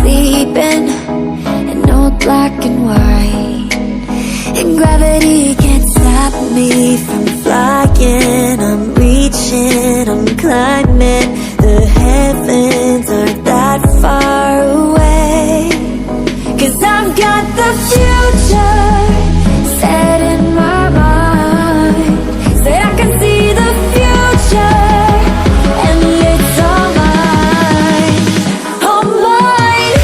sleeping in old black and white, and gravity can't stop me from flying. I'm reaching, I'm climbing. The heavens aren't that far away, 'cause I've got the future set in my mind. Say I can see the future, and it's all mine, all mine.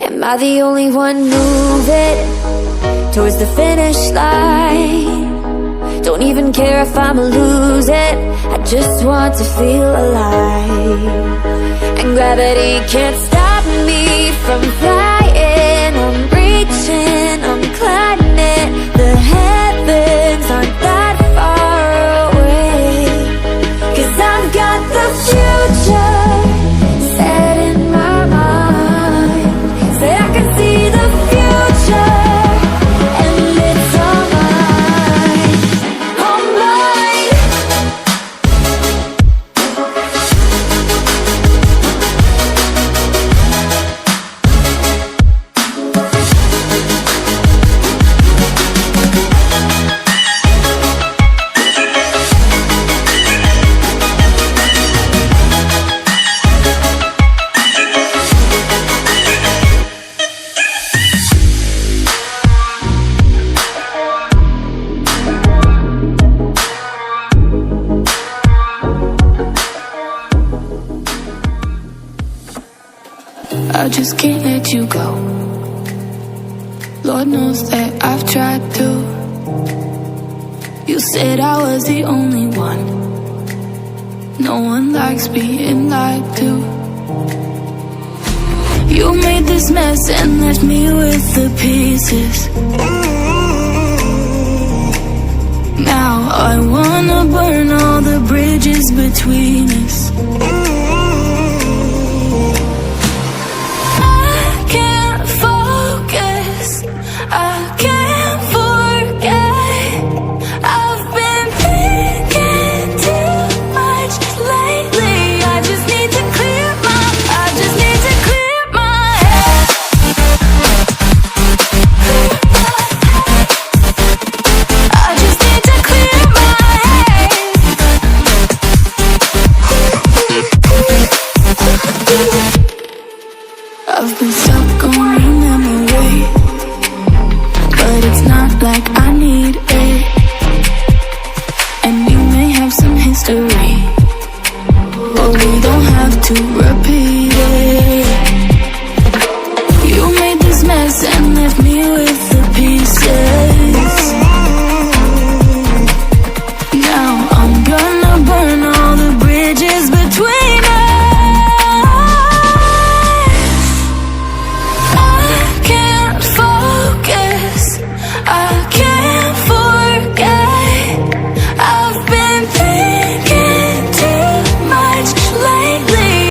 Am I the only one moving towards the finish line? Don't even care if I'ma lose it, I just want to feel alive. And gravity can't stop me from flying. I'm reaching, I'm climbing. The heavens aren't that far away, 'cause I've got the future set in my mind. Say I can see the future, and it's all mine, all mine. I just can't let you go. Lord knows that I've tried to. You said I was the only one. No one likes being lied to. You made this mess and left me with the pieces. Now I wanna burn all the bridges between us.